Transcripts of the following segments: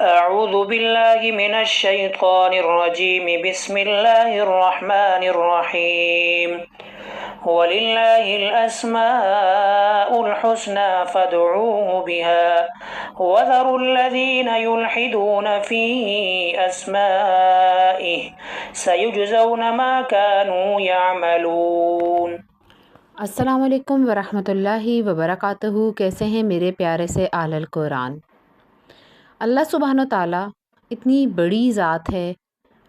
أعوذ بالله من الشيطان الرجيم بسم الله الرحمن الرحيم ولله الأسماء الحسنى فادعوه بها وذروا الذين يلحدون في أسمائه سيجزون ما كانوا يعملون۔ السلام علیکم ورحمۃ اللہ وبرکاتہ۔ کیسے ہیں میرے پیارے سے اہل القرآن؟ اللہ سبحانہ و تعالیٰ اتنی بڑی ذات ہے،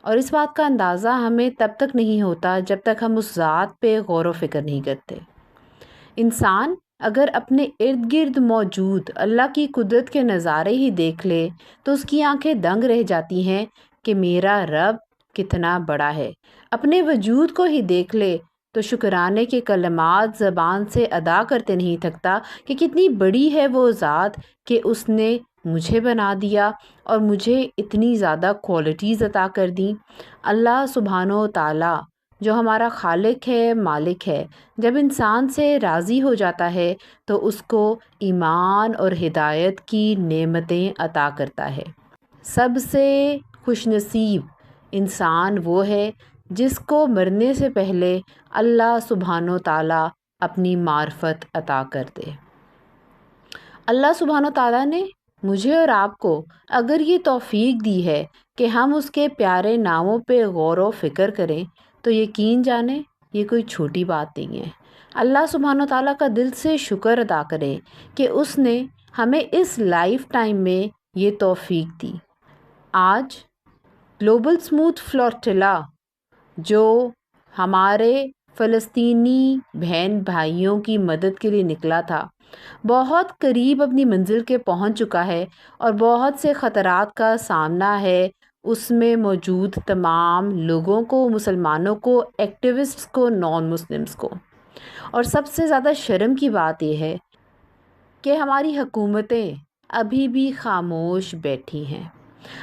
اور اس بات کا اندازہ ہمیں تب تک نہیں ہوتا جب تک ہم اس ذات پہ غور و فکر نہیں کرتے۔ انسان اگر اپنے ارد گرد موجود اللہ کی قدرت کے نظارے ہی دیکھ لے تو اس کی آنکھیں دنگ رہ جاتی ہیں کہ میرا رب کتنا بڑا ہے۔ اپنے وجود کو ہی دیکھ لے تو شکرانے کے کلمات زبان سے ادا کرتے نہیں تھکتا کہ کتنی بڑی ہے وہ ذات کہ اس نے مجھے بنا دیا اور مجھے اتنی زیادہ کوالٹیز عطا کر دیں۔ اللہ سبحانہ و تعالیٰ جو ہمارا خالق ہے، مالک ہے، جب انسان سے راضی ہو جاتا ہے تو اس کو ایمان اور ہدایت کی نعمتیں عطا کرتا ہے۔ سب سے خوش نصیب انسان وہ ہے جس کو مرنے سے پہلے اللہ سبحانہ و تعالیٰ اپنی معرفت عطا کر دے۔ اللہ سبحانہ و تعالیٰ نے مجھے اور آپ کو اگر یہ توفیق دی ہے کہ ہم اس کے پیارے ناموں پہ غور و فکر کریں تو یقین جانیں یہ کوئی چھوٹی بات نہیں ہے۔ اللہ سبحانہ و تعالیٰ کا دل سے شکر ادا کریں کہ اس نے ہمیں اس لائف ٹائم میں یہ توفیق دی۔ آج گلوبل سموتھ فلوٹیلا جو ہمارے فلسطینی بہن بھائیوں کی مدد کے لیے نکلا تھا، بہت قریب اپنی منزل کے پہنچ چکا ہے اور بہت سے خطرات کا سامنا ہے۔ اس میں موجود تمام لوگوں کو، مسلمانوں کو، ایکٹیوسٹس کو، نان مسلمس کو، اور سب سے زیادہ شرم کی بات یہ ہے کہ ہماری حکومتیں ابھی بھی خاموش بیٹھی ہیں۔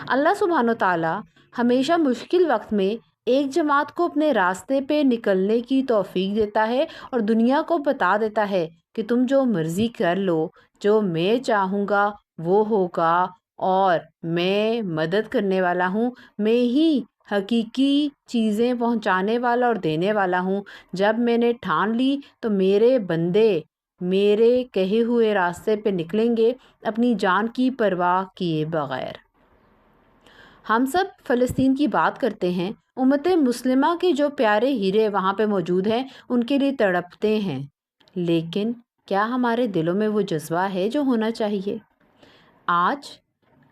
اللہ سبحانہ و تعالیٰ ہمیشہ مشکل وقت میں ایک جماعت کو اپنے راستے پہ نکلنے کی توفیق دیتا ہے اور دنیا کو بتا دیتا ہے کہ تم جو مرضی کر لو، جو میں چاہوں گا وہ ہوگا، اور میں مدد کرنے والا ہوں، میں ہی حقیقی چیزیں پہنچانے والا اور دینے والا ہوں۔ جب میں نے ٹھان لی تو میرے بندے میرے کہے ہوئے راستے پہ نکلیں گے اپنی جان کی پرواہ کیے بغیر۔ ہم سب فلسطین کی بات کرتے ہیں، امت مسلمہ کے جو پیارے ہیرے وہاں پہ موجود ہیں ان کے لیے تڑپتے ہیں، لیکن کیا ہمارے دلوں میں وہ جذبہ ہے جو ہونا چاہیے؟ آج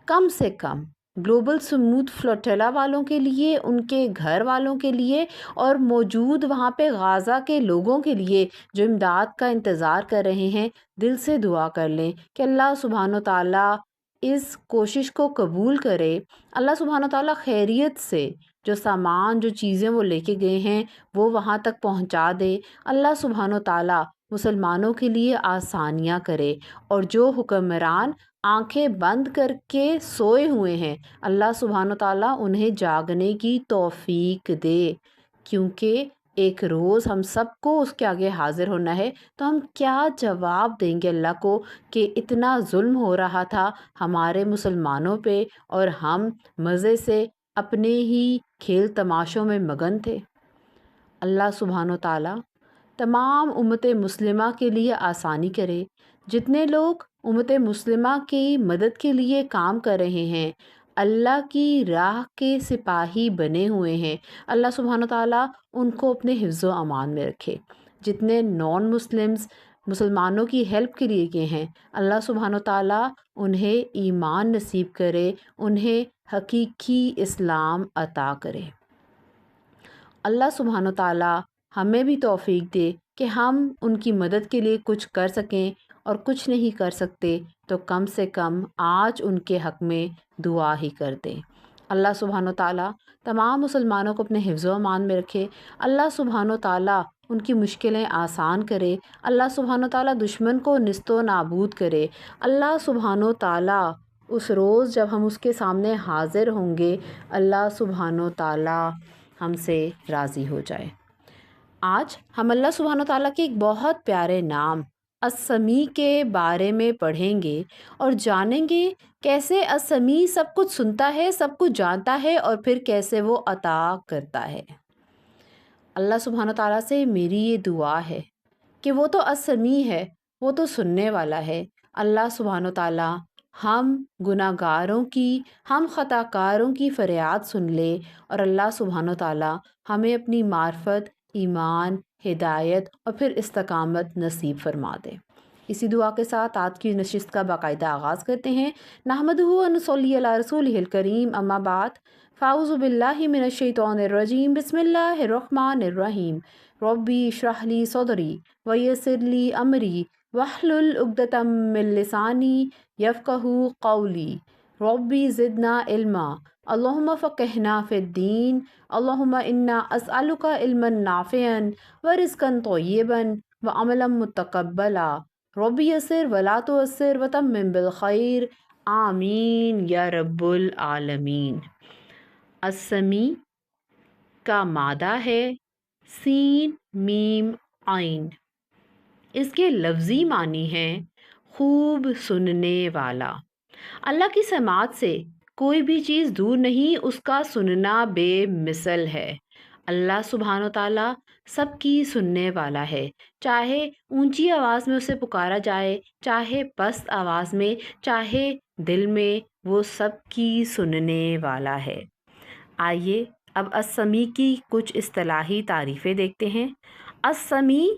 کم سے کم گلوبل سموتھ فلوٹیلا والوں کے لیے، ان کے گھر والوں کے لیے، اور موجود وہاں پہ غازہ کے لوگوں کے لیے جو امداد کا انتظار کر رہے ہیں، دل سے دعا کر لیں کہ اللہ سبحانہ و تعالیٰ اس کوشش کو قبول کرے۔ اللہ سبحانہ و تعالیٰ خیریت سے جو سامان، جو چیزیں وہ لے کے گئے ہیں وہ وہاں تک پہنچا دے۔ اللہ سبحانہ و تعالیٰ مسلمانوں کے لیے آسانیاں کرے، اور جو حکمران آنکھیں بند کر کے سوئے ہوئے ہیں اللہ سبحانہ و تعالیٰ انہیں جاگنے کی توفیق دے، کیونکہ ایک روز ہم سب کو اس کے آگے حاضر ہونا ہے۔ تو ہم کیا جواب دیں گے اللہ کو کہ اتنا ظلم ہو رہا تھا ہمارے مسلمانوں پہ اور ہم مزے سے اپنے ہی کھیل تماشوں میں مگن تھے؟ اللہ سبحانہ و تعالیٰ تمام امت مسلمہ کے لیے آسانی کرے۔ جتنے لوگ امت مسلمہ کی مدد کے لیے کام کر رہے ہیں، اللہ کی راہ کے سپاہی بنے ہوئے ہیں، اللہ سبحانہ و تعالیٰ ان کو اپنے حفظ و امان میں رکھے۔ جتنے نان مسلمز مسلمانوں کی ہیلپ کے لیے گئے ہیں، اللہ سبحانہ و تعالیٰ انہیں ایمان نصیب کرے، انہیں حقیقی اسلام عطا کرے۔ اللہ سبحانہ و تعالیٰ ہمیں بھی توفیق دے کہ ہم ان کی مدد کے لیے کچھ کر سکیں، اور کچھ نہیں کر سکتے تو کم سے کم آج ان کے حق میں دعا ہی کر دیں۔ اللہ سبحانہ و تعالیٰ تمام مسلمانوں کو اپنے حفظ و امان میں رکھے۔ اللہ سبحانہ و تعالیٰ ان کی مشکلیں آسان کرے۔ اللہ سبحانہ و تعالیٰ دشمن کو نیست و نابود کرے۔ اللہ سبحانہ و تعالیٰ اس روز جب ہم اس کے سامنے حاضر ہوں گے، اللہ سبحانہ و تعالیٰ ہم سے راضی ہو جائے۔ آج ہم اللہ سبحانہ و تعالیٰ کے ایک بہت پیارے نام السمیع کے بارے میں پڑھیں گے اور جانیں گے کیسے السمیع سب کچھ سنتا ہے، سب کچھ جانتا ہے اور پھر کیسے وہ عطا کرتا ہے۔ اللہ سبحانہ تعالیٰ سے میری یہ دعا ہے کہ وہ تو السمیع ہے، وہ تو سننے والا ہے۔ اللہ سبحانہ تعالیٰ ہم گناہ گاروں کی، ہم خطا کاروں کی فریاد سن لے، اور اللہ سبحانہ تعالیٰ ہمیں اپنی معرفت، ایمان، ہدایت اور پھر استقامت نصیب فرما دے۔ اسی دعا کے ساتھ آج کی نشست کا باقاعدہ آغاز کرتے ہیں۔ نحمدہ و نصلی علی رسولہ الکریم، اما بعد، فاعوذ باللہ من الشیطان الرجیم، بسم اللہ الرحمن الرحیم۔ ربی اشرح لی صدری ویسر لی امری واحلل عقدۃ من لسانی یفقہوا قولی۔ ربی زدنا علما، اللہم فقہنا فی الدین، اللہم انا اسألک علما نافعا ورزقا طیبا وعملا متقبلا۔ ربی یسر ولا تعسر وتمم بالخیر، آمین یا رب العالمین۔ السمیع کا مادہ ہے سین میم عین۔ اس کے لفظی معنی ہیں خوب سننے والا۔ اللہ کی سماعت سے کوئی بھی چیز دور نہیں، اس کا سننا بے مثل ہے۔ اللہ سبحانہ تعالیٰ سب کی سننے والا ہے، چاہے اونچی آواز میں اسے پکارا جائے، چاہے پست آواز میں، چاہے دل میں، وہ سب کی سننے والا ہے۔ آئیے اب السمیع کی کچھ اصطلاحی تعریفیں دیکھتے ہیں۔ السمیع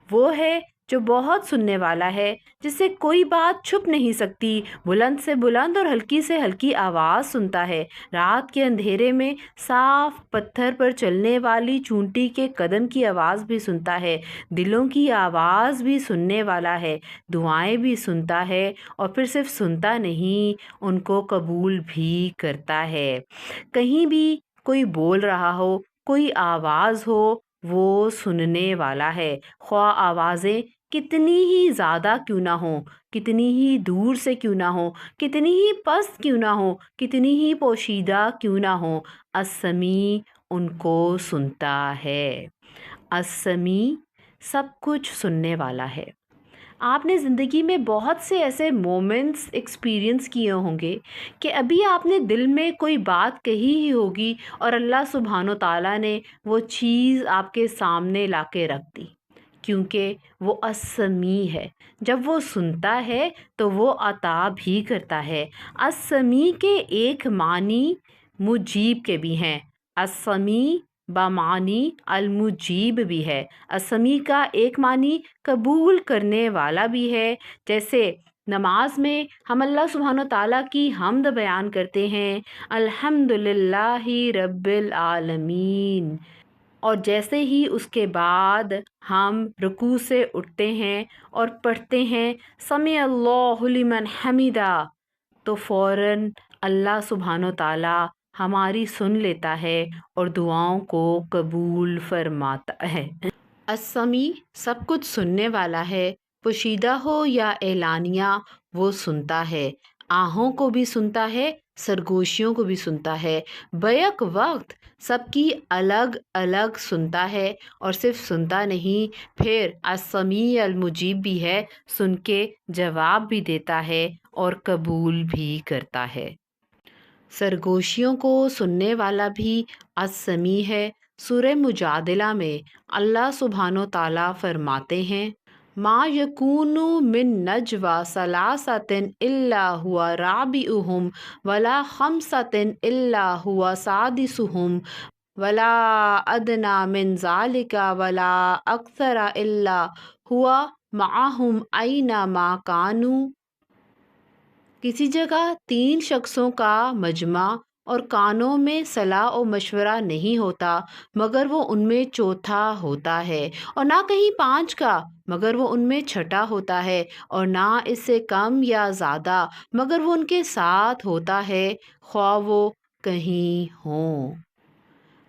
وہ ہے جو بہت سننے والا ہے، جس سے کوئی بات چھپ نہیں سکتی، بلند سے بلند اور ہلکی سے ہلکی آواز سنتا ہے، رات کے اندھیرے میں صاف پتھر پر چلنے والی چونٹی کے قدم کی آواز بھی سنتا ہے، دلوں کی آواز بھی سننے والا ہے، دعائیں بھی سنتا ہے، اور پھر صرف سنتا نہیں، ان کو قبول بھی کرتا ہے۔ کہیں بھی کوئی بول رہا ہو، کوئی آواز ہو، وہ سننے والا ہے، خواہ آوازیں کتنی ہی زیادہ کیوں نہ ہوں، کتنی ہی دور سے کیوں نہ ہوں، کتنی ہی پست کیوں نہ ہوں، کتنی ہی پوشیدہ کیوں نہ ہوں، السمیع ان کو سنتا ہے۔ السمیع سب کچھ سننے والا ہے۔ آپ نے زندگی میں بہت سے ایسے مومنٹس ایکسپیرینس کیے ہوں گے کہ ابھی آپ نے دل میں کوئی بات کہی ہی ہوگی اور اللہ سبحانہ تعالیٰ نے وہ چیز آپ کے سامنے لا کے رکھ دی، کیونکہ وہ السمیع ہے۔ جب وہ سنتا ہے تو وہ عطا بھی کرتا ہے۔ السمیع کے ایک معنی مجیب کے بھی ہیں، السمیع بمعنی المجیب بھی ہے۔ السمیع کا ایک معنی قبول کرنے والا بھی ہے، جیسے نماز میں ہم اللہ سبحانہ تعالیٰ کی حمد بیان کرتے ہیں، الحمدللہ رب العالمین، اور جیسے ہی اس کے بعد ہم رکوع سے اٹھتے ہیں اور پڑھتے ہیں سمع اللہ لمن حمدہ، تو فوراً اللہ سبحانہ تعالیٰ ہماری سن لیتا ہے اور دعاؤں کو قبول فرماتا ہے۔ السمیع سب کچھ سننے والا ہے، پوشیدہ ہو یا اعلانیہ وہ سنتا ہے، آہوں کو بھی سنتا ہے، سرگوشیوں کو بھی سنتا ہے، بیک وقت سب کی الگ الگ سنتا ہے، اور صرف سنتا نہیں، پھر السمیع المجیب بھی ہے، سن کے جواب بھی دیتا ہے اور قبول بھی کرتا ہے۔ سرگوشیوں کو سننے والا بھی السمیع ہے۔ سورہ مجادلہ میں اللہ سبحانہ تعالیٰ فرماتے ہیں، ما یکون من نجوی ثلاثۃ الا هو رابعهم ولا خمسۃ الا هو سادسهم ولا ادنی من ذلك ولا اکثر الا هو معهم اینما كانوا۔ کسی جگہ تین شخصوں کا مجمع اور کانوں میں صلاح و مشورہ نہیں ہوتا مگر وہ ان میں چوتھا ہوتا ہے، اور نہ کہیں پانچ کا مگر وہ ان میں چھٹا ہوتا ہے، اور نہ اس سے کم یا زیادہ مگر وہ ان کے ساتھ ہوتا ہے، خواہ وہ کہیں ہوں۔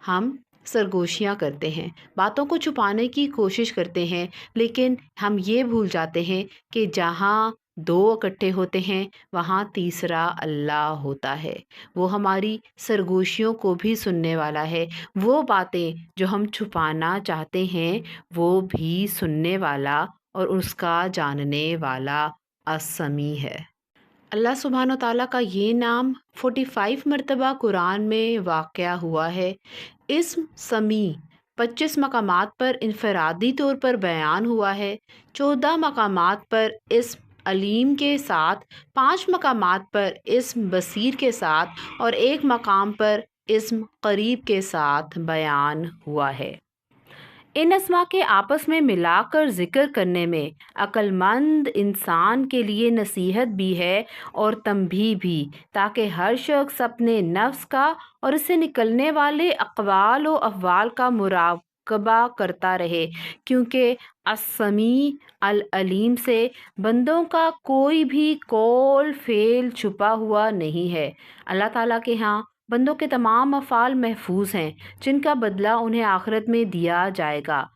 ہم سرگوشیاں کرتے ہیں، باتوں کو چھپانے کی کوشش کرتے ہیں، لیکن ہم یہ بھول جاتے ہیں کہ جہاں دو اکٹھے ہوتے ہیں وہاں تیسرا اللہ ہوتا ہے۔ وہ ہماری سرگوشیوں کو بھی سننے والا ہے، وہ باتیں جو ہم چھپانا چاہتے ہیں وہ بھی سننے والا اور اس کا جاننے والا السمیع ہے۔ اللہ سبحانہ و تعالیٰ کا یہ نام 45 مرتبہ قرآن میں واقع ہوا ہے۔ اسم سمیع 25 مقامات پر انفرادی طور پر بیان ہوا ہے، 14 مقامات پر اسم علیم کے ساتھ، 5 مقامات پر اسم بصیر کے ساتھ اور 1 مقام پر اسم قریب کے ساتھ بیان ہوا ہے۔ ان اسماء کے آپس میں ملا کر ذکر کرنے میں عقل مند انسان کے لیے نصیحت بھی ہے اور تنبیہ بھی، تاکہ ہر شخص اپنے نفس کا اور اس سے نکلنے والے اقوال و افعال کا مراقبہ کرتا رہے، کیونکہ السمیع العلیم سے بندوں کا کوئی بھی قول فعل چھپا ہوا نہیں ہے۔ اللہ تعالیٰ کے ہاں بندوں کے تمام افعال محفوظ ہیں، جن کا بدلہ انہیں آخرت میں دیا جائے گا۔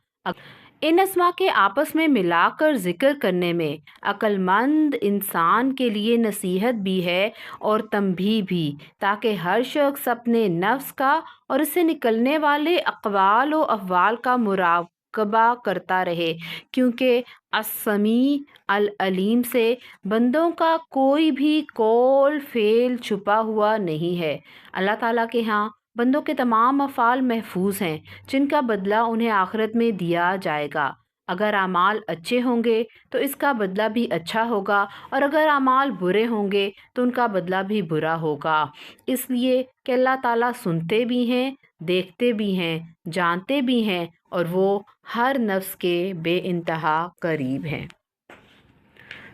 ان اسماء کے آپس میں ملا کر ذکر کرنے میں عقل مند انسان کے لیے نصیحت بھی ہے اور تنبیہ بھی، تاکہ ہر شخص اپنے نفس کا اور اس سے نکلنے والے اقوال و افعال کا مراقبہ کرتا رہے، کیونکہ السمیع العلیم سے بندوں کا کوئی بھی قول فعل چھپا ہوا نہیں ہے۔ اللہ تعالیٰ کے ہاں بندوں کے تمام افعال محفوظ ہیں، جن کا بدلہ انہیں آخرت میں دیا جائے گا۔ اگر اعمال اچھے ہوں گے تو اس کا بدلہ بھی اچھا ہوگا، اور اگر اعمال برے ہوں گے تو ان کا بدلہ بھی برا ہوگا، اس لیے کہ اللہ تعالیٰ سنتے بھی ہیں، دیکھتے بھی ہیں، جانتے بھی ہیں، اور وہ ہر نفس کے بے انتہا قریب ہیں۔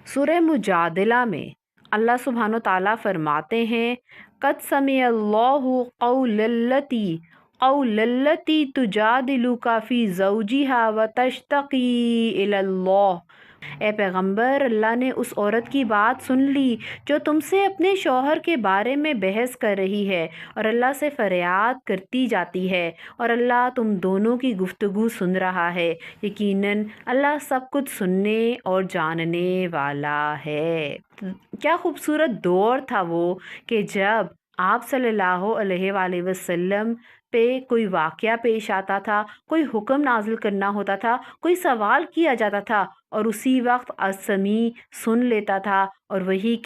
سورہ مجادلہ میں اللہ سبحانہ تعالیٰ فرماتے ہیں، قد سمع اللہ قول التی تجادلک فی زوجہا وتشتکی الی اللہ۔ اے پیغمبر، اللہ نے اس عورت کی بات سن لی جو تم سے اپنے شوہر کے بارے میں بحث کر رہی ہے اور اللہ سے فریاد کرتی جاتی ہے، اور اللہ تم دونوں کی گفتگو سن رہا ہے۔ یقیناً اللہ سب کچھ سننے اور جاننے والا ہے۔ کیا خوبصورت دور تھا وہ کہ جب آپ صلی اللہ علیہ وآلہ وسلم پہ کوئی واقعہ پیش آتا تھا، کوئی حکم نازل کرنا ہوتا تھا، کوئی سوال کیا جاتا تھا، اور اسی وقت السمیع سن لیتا تھا اور وحی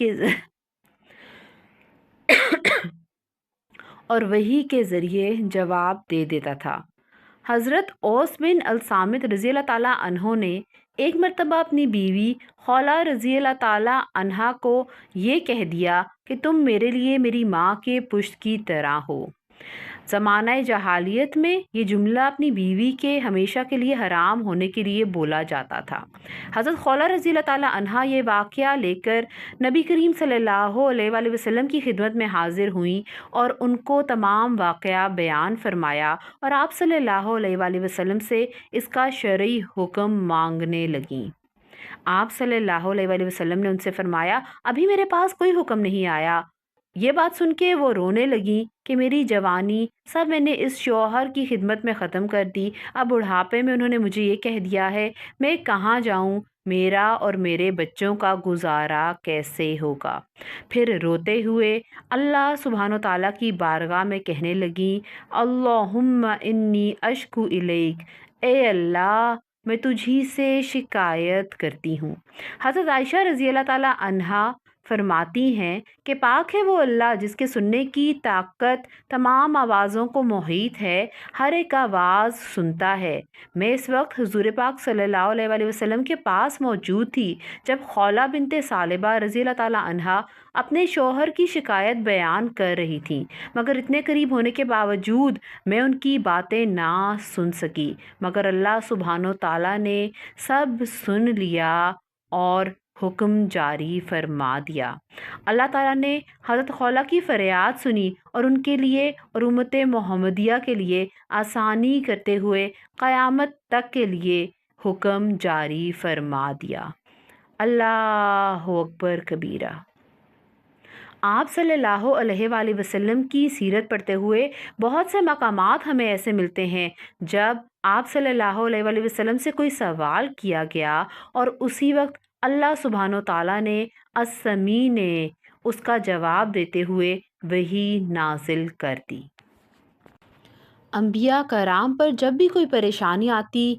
کے ذریعے جواب دے دیتا تھا۔ حضرت اوس بن الصامت رضی اللہ تعالیٰ عنہ نے ایک مرتبہ اپنی بیوی خولہ رضی اللہ تعالیٰ عنہا کو یہ کہہ دیا کہ تم میرے لیے میری ماں کے پشت کی طرح ہو۔ زمانہ جاہلیت میں یہ جملہ اپنی بیوی کے ہمیشہ کے لیے حرام ہونے کے لیے بولا جاتا تھا۔ حضرت خولہ رضی اللہ تعالیٰ عنہا یہ واقعہ لے کر نبی کریم صلی اللہ علیہ وآلہ وسلم کی خدمت میں حاضر ہوئیں اور ان کو تمام واقعہ بیان فرمایا، اور آپ صلی اللہ علیہ وآلہ وسلم سے اس کا شرعی حکم مانگنے لگیں۔ آپ صلی اللہ علیہ وآلہ وسلم نے ان سے فرمایا، ابھی میرے پاس کوئی حکم نہیں آیا۔ یہ بات سن کے وہ رونے لگیں کہ میری جوانی سب میں نے اس شوہر کی خدمت میں ختم کر دی، اب بڑھاپے میں انہوں نے مجھے یہ کہہ دیا ہے، میں کہاں جاؤں، میرا اور میرے بچوں کا گزارا کیسے ہوگا؟ پھر روتے ہوئے اللہ سبحانہ و تعالیٰ کی بارگاہ میں کہنے لگیں، اللہم انی اشکو الیک، اے اللہ میں تجھی سے شکایت کرتی ہوں۔ حضرت عائشہ رضی اللہ تعالیٰ عنہا فرماتی ہیں کہ پاک ہے وہ اللہ جس کے سننے کی طاقت تمام آوازوں کو محیط ہے، ہر ایک آواز سنتا ہے۔ میں اس وقت حضور پاک صلی اللہ علیہ وآلہ وسلم کے پاس موجود تھی جب خولہ بنت ثعلبہ رضی اللہ تعالیٰ عنہا اپنے شوہر کی شکایت بیان کر رہی تھی، مگر اتنے قریب ہونے کے باوجود میں ان کی باتیں نہ سن سکی، مگر اللہ سبحانہ تعالیٰ نے سب سن لیا اور حکم جاری فرما دیا۔ اللہ تعالیٰ نے حضرت خولہ کی فریاد سنی اور ان کے لیے اور امت محمدیہ کے لیے آسانی کرتے ہوئے قیامت تک کے لیے حکم جاری فرما دیا۔ اللہ اکبر کبیرہ۔ آپ صلی اللہ علیہ وآلہ وسلم کی سیرت پڑھتے ہوئے بہت سے مقامات ہمیں ایسے ملتے ہیں جب آپ صلی اللہ علیہ وآلہ وسلم سے کوئی سوال کیا گیا اور اسی وقت اللہ سبحانہ تعالیٰ نے السمیع نے اس کا جواب دیتے ہوئے وحی نازل کر دی۔ انبیاء کرام پر جب بھی کوئی پریشانی آتی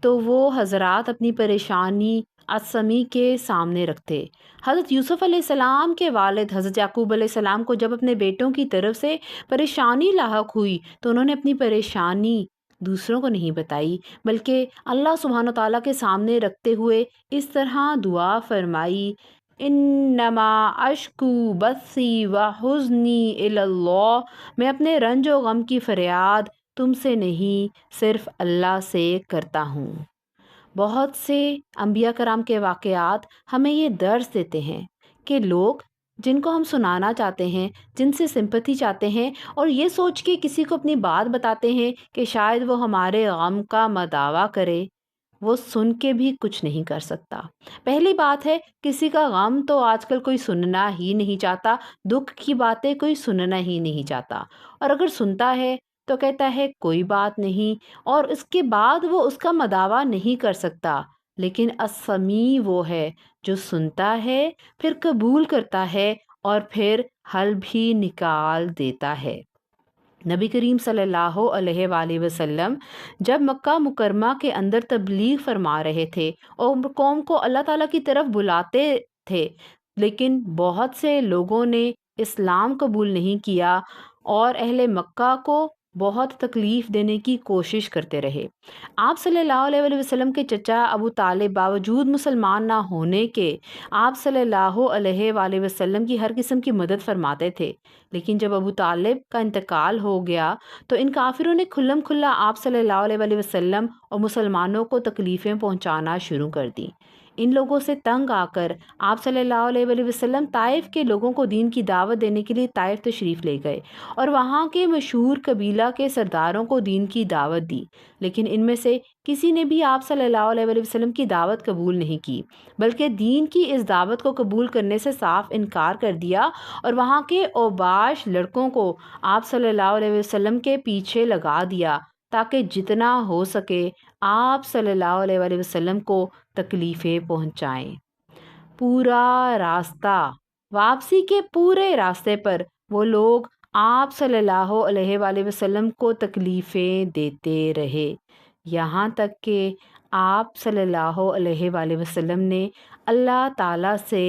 تو وہ حضرات اپنی پریشانی السمیع کے سامنے رکھتے۔ حضرت یوسف علیہ السلام کے والد حضرت یعقوب علیہ السلام کو جب اپنے بیٹوں کی طرف سے پریشانی لاحق ہوئی تو انہوں نے اپنی پریشانی دوسروں کو نہیں بتائی، بلکہ اللہ سبحانہ تعالیٰ کے سامنے رکھتے ہوئے اس طرح دعا فرمائی، انما اشکو بثی و حزنی الی اللہ، میں اپنے رنج و غم کی فریاد تم سے نہیں صرف اللہ سے کرتا ہوں۔ بہت سے انبیاء کرام کے واقعات ہمیں یہ درس دیتے ہیں کہ لوگ جن کو ہم سنانا چاہتے ہیں، جن سے سمپتھی چاہتے ہیں اور یہ سوچ کے کسی کو اپنی بات بتاتے ہیں کہ شاید وہ ہمارے غم کا مداوع کرے، وہ سن کے بھی کچھ نہیں کر سکتا۔ پہلی بات ہے، کسی کا غم تو آج کل کوئی سننا ہی نہیں چاہتا، دکھ کی باتیں کوئی سننا ہی نہیں چاہتا، اور اگر سنتا ہے تو کہتا ہے کوئی بات نہیں، اور اس کے بعد وہ اس کا مداوع نہیں کر سکتا۔ لیکن السمیع وہ ہے جو سنتا ہے، پھر قبول کرتا ہے اور پھر حل بھی نکال دیتا ہے۔ نبی کریم صلی اللہ علیہ وآلہ وسلم جب مکہ مکرمہ کے اندر تبلیغ فرما رہے تھے اور قوم کو اللہ تعالیٰ کی طرف بلاتے تھے، لیکن بہت سے لوگوں نے اسلام قبول نہیں کیا اور اہل مکہ کو بہت تکلیف دینے کی کوشش کرتے رہے۔ آپ صلی اللہ علیہ وآلہ وسلم کے چچا ابو طالب باوجود مسلمان نہ ہونے کے آپ صلی اللہ علیہ وآلہ وسلم کی ہر قسم کی مدد فرماتے تھے، لیکن جب ابو طالب کا انتقال ہو گیا تو ان کافروں نے کھلم کھلا آپ صلی اللہ علیہ وآلہ وسلم اور مسلمانوں کو تکلیفیں پہنچانا شروع کر دیں۔ ان لوگوں سے تنگ آ کر آپ صلی اللہ علیہ وآلہ وسلم طائف کے لوگوں کو دین کی دعوت دینے کے لیے طائف تشریف لے گئے اور وہاں کے مشہور قبیلہ کے سرداروں کو دین کی دعوت دی، لیکن ان میں سے کسی نے بھی آپ صلی اللہ علیہ وآلہ وسلم کی دعوت قبول نہیں کی، بلکہ دین کی اس دعوت کو قبول کرنے سے صاف انکار کر دیا اور وہاں کے اوباش لڑکوں کو آپ صلی اللہ علیہ وسلم کے پیچھے لگا دیا تاکہ جتنا ہو سکے آپ صلی اللہ علیہ وآلہ وسلم کو تکلیفیں پہنچائیں۔ پورا راستہ، واپسی کے پورے راستے پر وہ لوگ آپ صلی اللہ علیہ وآلہ وسلم کو تکلیفیں دیتے رہے، یہاں تک کہ آپ صلی اللہ علیہ وآلہ وسلم نے اللہ تعالیٰ سے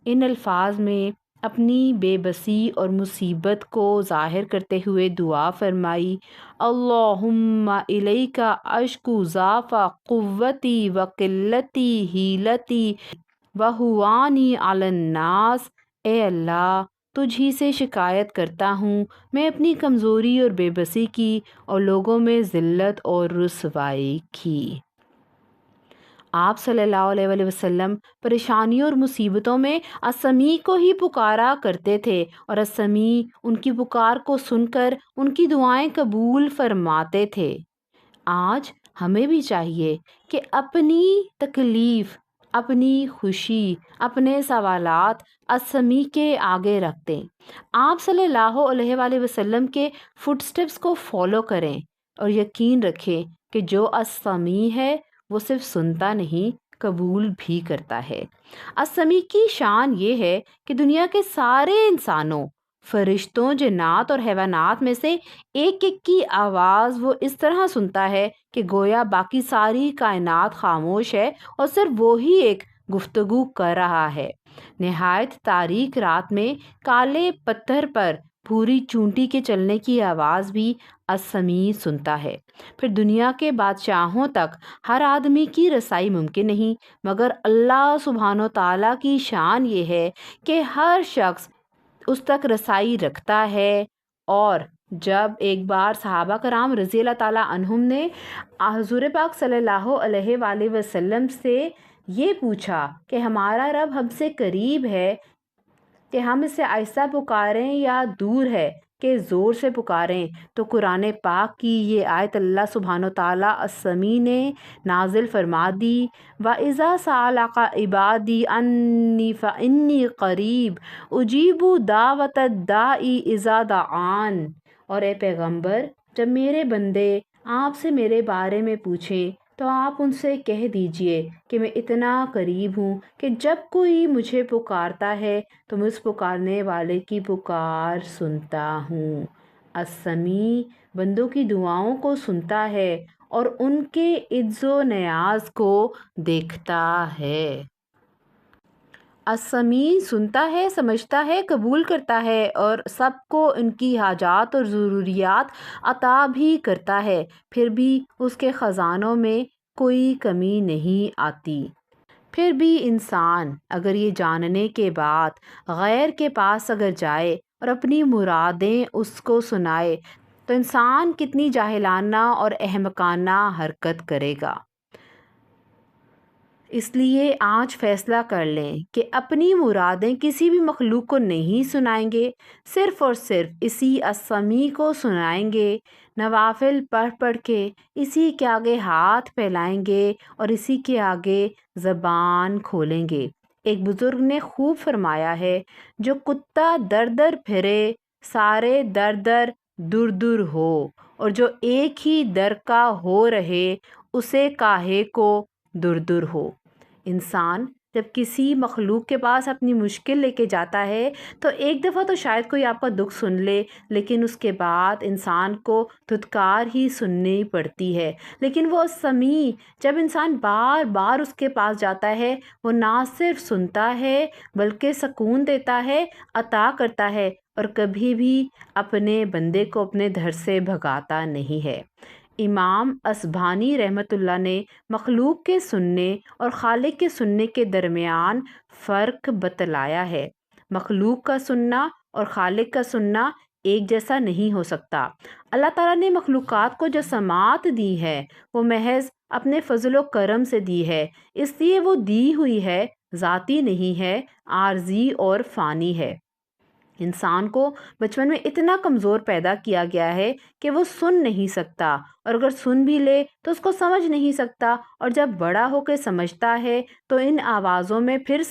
ان الفاظ میں اپنی بے بسی اور مصیبت کو ظاہر کرتے ہوئے دعا فرمائی، اللہم الیک اشکو ضعف قوتی و قلتی حیلتی وہوانی علی الناس، اے اللہ تجھ ہی سے شکایت کرتا ہوں میں اپنی کمزوری اور بے بسی کی اور لوگوں میں ذلت اور رسوائی کی۔ آپ صلی اللہ علیہ وآلہ وسلم پریشانیوں اور مصیبتوں میں السمیع کو ہی پکارا کرتے تھے اور السمیع ان کی پکار کو سن کر ان کی دعائیں قبول فرماتے تھے۔ آج ہمیں بھی چاہیے کہ اپنی تکلیف، اپنی خوشی، اپنے سوالات السمیع کے آگے رکھ دیں، آپ صلی اللہ علیہ وآلہ وسلم کے فٹ سٹیپس کو فالو کریں اور یقین رکھیں کہ جو السمیع ہے وہ صرف سنتا نہیں، قبول بھی کرتا ہے۔ السمیع کی شان یہ ہے کہ دنیا کے سارے انسانوں، فرشتوں، جنات اور حیوانات میں سے ایک ایک کی آواز وہ اس طرح سنتا ہے کہ گویا باقی ساری کائنات خاموش ہے اور صرف وہی ایک گفتگو کر رہا ہے۔ نہایت تاریک رات میں کالے پتھر پر پوری چونٹی کے چلنے کی آواز بھی السمیع سنتا ہے۔ پھر دنیا کے بادشاہوں تک ہر آدمی کی رسائی ممکن نہیں، مگر اللہ سبحانہ و تعالیٰ کی شان یہ ہے کہ ہر شخص اس تک رسائی رکھتا ہے۔ اور جب ایک بار صحابہ کرام رضی اللہ تعالیٰ عنہم نے حضور پاک صلی اللہ علیہ وآلہ وسلم سے یہ پوچھا کہ ہمارا رب ہم سے قریب ہے کہ ہم اسے آہستہ پکاریں یا دور ہے کہ زور سے پکاریں، تو قرآن پاک کی یہ آیت اللہ سبحانہ وتعالیٰ السمیع نے نازل فرما دی، وَإِذَا سَأَلَكَ عِبَادِي عَنِّي فَإِنِّي قَرِيبٌ أُجِيبُ دَعْوَةَ الدَّاعِ إِذَا دَعَانِ۔ اور اے پیغمبر، جب میرے بندے آپ سے میرے بارے میں پوچھیں تو آپ ان سے کہہ دیجئے کہ میں اتنا قریب ہوں کہ جب کوئی مجھے پکارتا ہے تو میں اس پکارنے والے کی پکار سنتا ہوں۔ السمیع بندوں کی دعاؤں کو سنتا ہے اور ان کے عجز و نیاز کو دیکھتا ہے۔ السمیع سنتا ہے، سمجھتا ہے، قبول کرتا ہے اور سب کو ان کی حاجات اور ضروریات عطا بھی کرتا ہے، پھر بھی اس کے خزانوں میں کوئی کمی نہیں آتی۔ پھر بھی انسان اگر یہ جاننے کے بعد غیر کے پاس اگر جائے اور اپنی مرادیں اس کو سنائے تو انسان کتنی جاہلانہ اور احمقانہ حرکت کرے گا۔ اس لیے آج فیصلہ کر لیں کہ اپنی مرادیں کسی بھی مخلوق کو نہیں سنائیں گے، صرف اور صرف اسی السمیع کو سنائیں گے، نوافل پڑھ پڑھ کے اسی کے آگے ہاتھ پھیلائیں گے اور اسی کے آگے زبان کھولیں گے۔ ایک بزرگ نے خوب فرمایا ہے، جو کتا در در پھرے سارے در در دور دور ہو، اور جو ایک ہی در کا ہو رہے اسے کاہے کو دور دور ہو۔ انسان جب کسی مخلوق کے پاس اپنی مشکل لے کے جاتا ہے تو ایک دفعہ تو شاید کوئی آپ کا دکھ سن لے، لیکن اس کے بعد انسان کو دھتکار ہی سننی پڑتی ہے۔ لیکن وہ السمیع جب انسان بار بار اس کے پاس جاتا ہے، وہ نہ صرف سنتا ہے بلکہ سکون دیتا ہے، عطا کرتا ہے، اور کبھی بھی اپنے بندے کو اپنے دھر سے بھگاتا نہیں ہے۔ امام اصبہانی رحمۃ اللہ نے مخلوق کے سننے اور خالق کے سننے کے درمیان فرق بتلایا ہے۔ مخلوق کا سننا اور خالق کا سننا ایک جیسا نہیں ہو سکتا۔ اللہ تعالیٰ نے مخلوقات کو جو سماعت دی ہے وہ محض اپنے فضل و کرم سے دی ہے، اس لیے وہ دی ہوئی ہے، ذاتی نہیں ہے، عارضی اور فانی ہے۔ انسان کو بچپن میں اتنا کمزور پیدا کیا گیا ہے کہ وہ سن نہیں سکتا، اور اگر سن بھی لے تو اس کو سمجھ نہیں سکتا، اور جب بڑا ہو کے سمجھتا ہے تو ان آوازوں میں پھر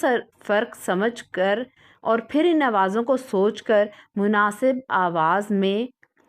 فرق سمجھ کر اور پھر ان آوازوں کو سوچ کر مناسب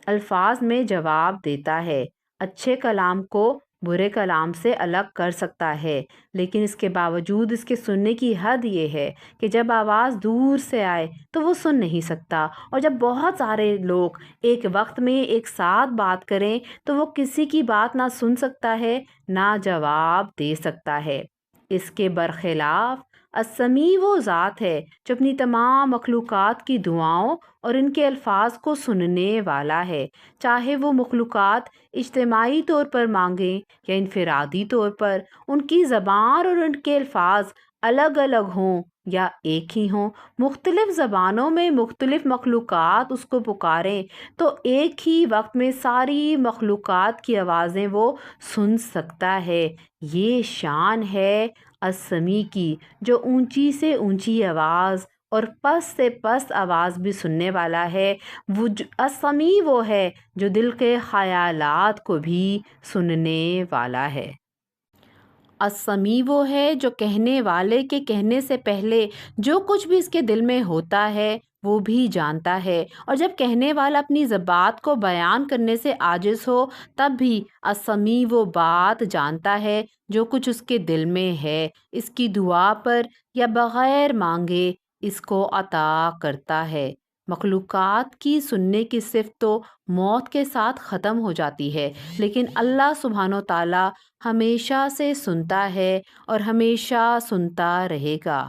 الفاظ میں جواب دیتا ہے، اچھے کلام کو برے کلام سے الگ کر سکتا ہے۔ لیکن اس کے باوجود اس کے سننے کی حد یہ ہے کہ جب آواز دور سے آئے تو وہ سن نہیں سکتا، اور جب بہت سارے لوگ ایک وقت میں ایک ساتھ بات کریں تو وہ کسی کی بات نہ سن سکتا ہے نہ جواب دے سکتا ہے۔ اس کے برخلاف السمیع وہ ذات ہے جو اپنی تمام مخلوقات کی دعاؤں اور ان کے الفاظ کو سننے والا ہے، چاہے وہ مخلوقات اجتماعی طور پر مانگیں یا انفرادی طور پر، ان کی زبان اور ان کے الفاظ الگ الگ ہوں یا ایک ہی ہوں، مختلف زبانوں میں مختلف مخلوقات اس کو پکاریں تو ایک ہی وقت میں ساری مخلوقات کی آوازیں وہ سن سکتا ہے۔ یہ شان ہے السمیع کی، جو اونچی سے اونچی آواز اور پست سے پست آواز بھی سننے والا ہے۔ السمیع وہ ہے جو دل کے خیالات کو بھی سننے والا ہے۔ السمیع وہ ہے جو کہنے والے کے کہنے سے پہلے جو کچھ بھی اس کے دل میں ہوتا ہے وہ بھی جانتا ہے، اور جب کہنے والا اپنی بات کو بیان کرنے سے عاجز ہو تب بھی السمیع وہ بات جانتا ہے جو کچھ اس کے دل میں ہے، اس کی دعا پر یا بغیر مانگے اس کو عطا کرتا ہے۔ مخلوقات کی سننے کی صفت تو موت کے ساتھ ختم ہو جاتی ہے، لیکن اللہ سبحانہ و تعالیٰ ہمیشہ سے سنتا ہے اور ہمیشہ سنتا رہے گا،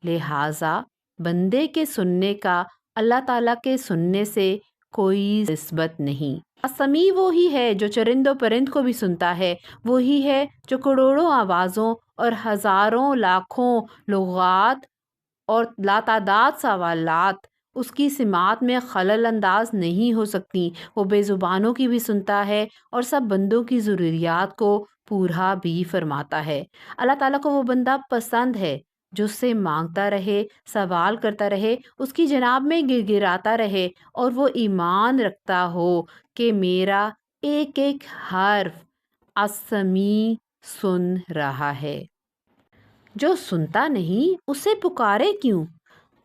لہٰذا بندے کے سننے کا اللہ تعالیٰ کے سننے سے کوئی نسبت نہیں۔ السمیع وہی ہے جو چرند و پرند کو بھی سنتا ہے، وہی ہے جو کروڑوں آوازوں اور ہزاروں لاکھوں لغات اور لاتعداد سوالات اس کی سماعت میں خلل انداز نہیں ہو سکتی۔ وہ بے زبانوں کی بھی سنتا ہے اور سب بندوں کی ضروریات کو پورا بھی فرماتا ہے۔ اللہ تعالیٰ کو وہ بندہ پسند ہے جو اس سے مانگتا رہے، سوال کرتا رہے، اس کی جناب میں گر گراتا رہے، اور وہ ایمان رکھتا ہو کہ میرا ایک ایک حرف السمیع سن رہا ہے۔ جو سنتا نہیں اسے پکارے کیوں؟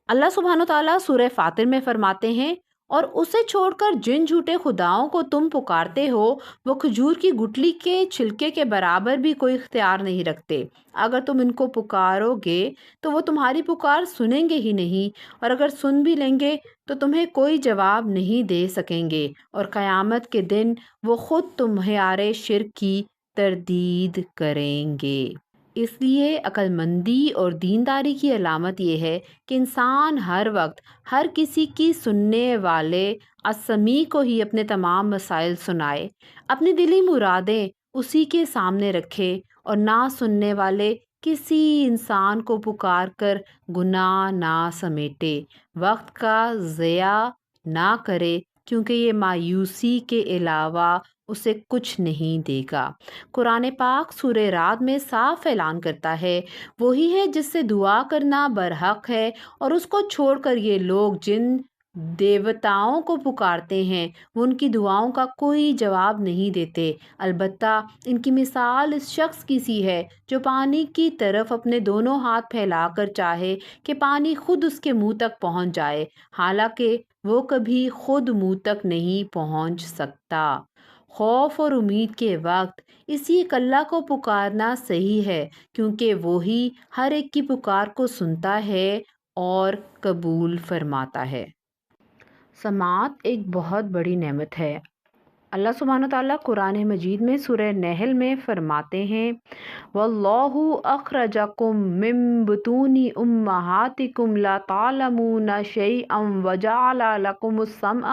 اللہ سبحانہ و تعالیٰ سورہ فاطر میں فرماتے ہیں، اور اسے چھوڑ کر جن جھوٹے خداؤں کو تم پکارتے ہو وہ کھجور کی گٹلی کے چھلکے کے برابر بھی کوئی اختیار نہیں رکھتے۔ اگر تم ان کو پکارو گے تو وہ تمہاری پکار سنیں گے ہی نہیں، اور اگر سن بھی لیں گے تو تمہیں کوئی جواب نہیں دے سکیں گے، اور قیامت کے دن وہ خود تمہارے شرک کی تردید کریں گے۔ اس لیے عقل مندی اور دینداری کی علامت یہ ہے کہ انسان ہر وقت ہر کسی کی سننے والے السمیع کو ہی اپنے تمام مسائل سنائے، اپنی دلی مرادیں اسی کے سامنے رکھے اور نہ سننے والے کسی انسان کو پکار کر گناہ نہ سمیٹے، وقت کا ضیاع نہ کرے، کیونکہ یہ مایوسی کے علاوہ اسے کچھ نہیں دے گا۔ قرآن پاک سورہ رعد میں صاف اعلان کرتا ہے، وہی ہے جس سے دعا کرنا برحق ہے، اور اس کو چھوڑ کر یہ لوگ جن دیوتاؤں کو پکارتے ہیں وہ ان کی دعاؤں کا کوئی جواب نہیں دیتے، البتہ ان کی مثال اس شخص کی سی ہے جو پانی کی طرف اپنے دونوں ہاتھ پھیلا کر چاہے کہ پانی خود اس کے منہ تک پہنچ جائے، حالانکہ وہ کبھی خود منہ تک نہیں پہنچ سکتا۔ خوف اور امید کے وقت اسی ایک اللہ کو پکارنا صحیح ہے، کیونکہ وہی ہر ایک کی پکار کو سنتا ہے اور قبول فرماتا ہے۔ سماعت ایک بہت بڑی نعمت ہے۔ اللہ سبحانہ وتعالیٰ قرآن مجید میں سورہ نحل میں فرماتے ہیں، وَاللَّهُ أَخْرَجَكُم مِّن بُطُونِ أُمَّهَاتِكُمْ لَا تَعْلَمُونَ شَيْئًا وَجَعَلَ لَكُمُ السَّمْعَ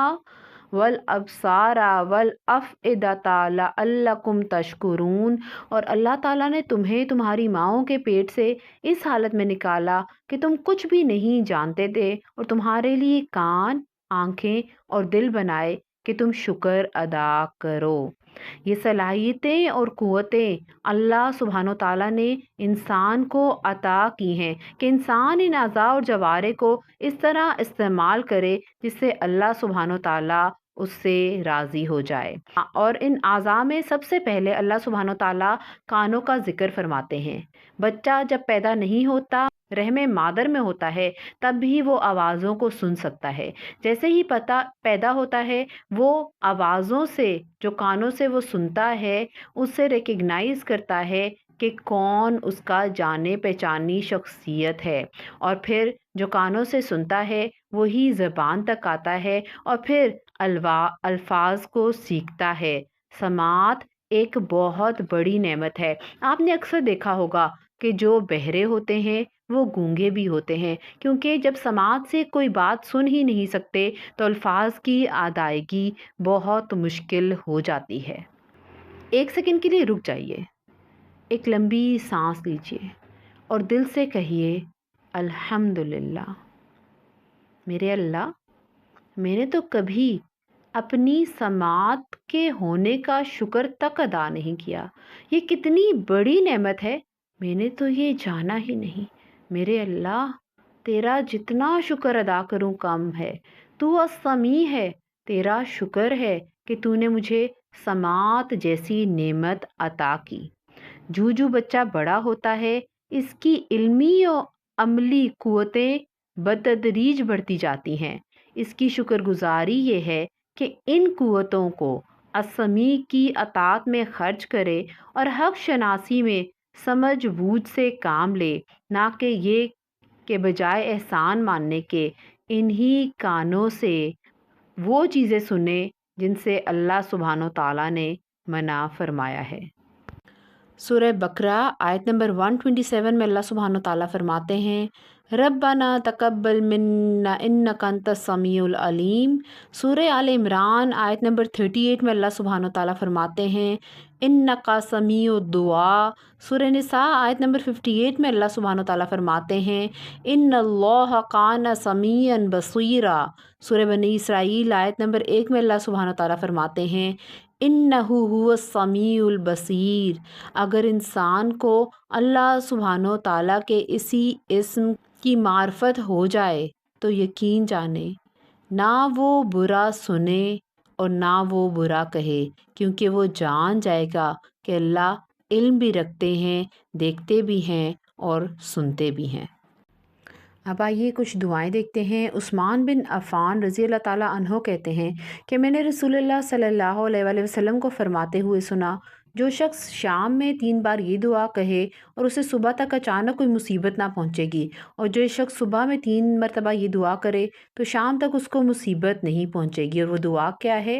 وَالْأَبْصَارَ وَالْأَفْئِدَةَ لَعَلَّكُمْ تَشْكُرُونَ، اور اللہ تعالیٰ نے تمہیں تمہاری ماؤں کے پیٹ سے اس حالت میں نکالا کہ تم کچھ بھی نہیں جانتے تھے، اور تمہارے لیے کان، آنکھیں اور دل بنائے کہ تم شکر ادا کرو۔ یہ صلاحیتیں اور قوتیں اللہ سبحانہ و تعالیٰ نے انسان کو عطا کی ہیں کہ انسان ان اعضاء اور جوارح کو اس طرح استعمال کرے جس سے اللہ سبحانہ و تعالیٰ اس سے راضی ہو جائے۔ اور ان اعضاء میں سب سے پہلے اللہ سبحانہ و تعالیٰ کانوں کا ذکر فرماتے ہیں۔ بچہ جب پیدا نہیں ہوتا، رحم مادر میں ہوتا ہے، تب بھی وہ آوازوں کو سن سکتا ہے۔ جیسے ہی پیدا ہوتا ہے، وہ آوازوں سے جو کانوں سے وہ سنتا ہے اس سے ریکگنائز کرتا ہے کہ کون اس کا جانے پہچانی شخصیت ہے، اور پھر جو کانوں سے سنتا ہے وہی زبان تک آتا ہے اور پھر الفاظ کو سیکھتا ہے۔ سماعت ایک بہت بڑی نعمت ہے۔ آپ نے اکثر دیکھا ہوگا کہ جو بہرے ہوتے ہیں وہ گونگے بھی ہوتے ہیں، کیونکہ جب سماعت سے کوئی بات سن ہی نہیں سکتے تو الفاظ کی ادائیگی بہت مشکل ہو جاتی ہے۔ ایک سیکنڈ کے لیے رک جائیے، ایک لمبی سانس لیجیے اور دل سے کہیے، الحمدللہ، میرے اللہ، میں نے تو کبھی اپنی سماعت کے ہونے کا شکر تک ادا نہیں کیا۔ یہ کتنی بڑی نعمت ہے، میں نے تو یہ جانا ہی نہیں۔ میرے اللہ، تیرا جتنا شکر ادا کروں کم ہے۔ تو السمیع ہے، تیرا شکر ہے کہ تو نے مجھے سماعت جیسی نعمت عطا کی۔ جو بچہ بڑا ہوتا ہے اس کی علمی و عملی قوتیں بتدریج بڑھتی جاتی ہیں۔ اس کی شکر گزاری یہ ہے کہ ان قوتوں کو السمیع کی اطاعت میں خرچ کرے اور حق شناسی میں سمجھ بوجھ سے کام لے، نہ کہ یہ کہ بجائے احسان ماننے کے انہی کانوں سے وہ چیزیں سنے جن سے اللہ سبحانہ و تعالیٰ نے منع فرمایا ہے۔ سورہ بقرہ آیت نمبر 127 میں اللہ سبحانہ و تعالیٰ فرماتے ہیں، ربنا تقبل منا انک انت السمیع العلیم۔ سورہ آل عمران آیت نمبر 38 میں اللہ سبحانہ و تعالیٰ فرماتے ہیں، انک سمیع الدعاء۔ سورہ نساء آیت نمبر 58 میں اللہ سبحانہ و تعالیٰ فرماتے ہیں، ان اللہ کان سمیعا بصیرا۔ سورہ بنی اسرائیل آیت نمبر 1 میں اللہ سبحانہ و تعالیٰ فرماتے ہیں، انہ هو السمیع البصیر۔ اگر انسان کو اللہ سبحانہ و تعالیٰ کے اسی اسم کی معرفت ہو جائے تو یقین جانے نہ وہ برا سنے اور نہ وہ برا کہے، کیونکہ وہ جان جائے گا کہ اللہ علم بھی رکھتے ہیں، دیکھتے بھی ہیں اور سنتے بھی ہیں۔ اب آئیے کچھ دعائیں دیکھتے ہیں۔ عثمان بن عفان رضی اللہ تعالیٰ عنہ کہتے ہیں کہ میں نے رسول اللہ صلی اللہ علیہ وآلہ وسلم کو فرماتے ہوئے سنا، جو شخص شام میں 3 بار یہ دعا کہے اور اسے صبح تک اچانک کوئی مصیبت نہ پہنچے گی، اور جو شخص صبح میں 3 مرتبہ یہ دعا کرے تو شام تک اس کو مصیبت نہیں پہنچے گی۔ اور وہ دعا کیا ہے؟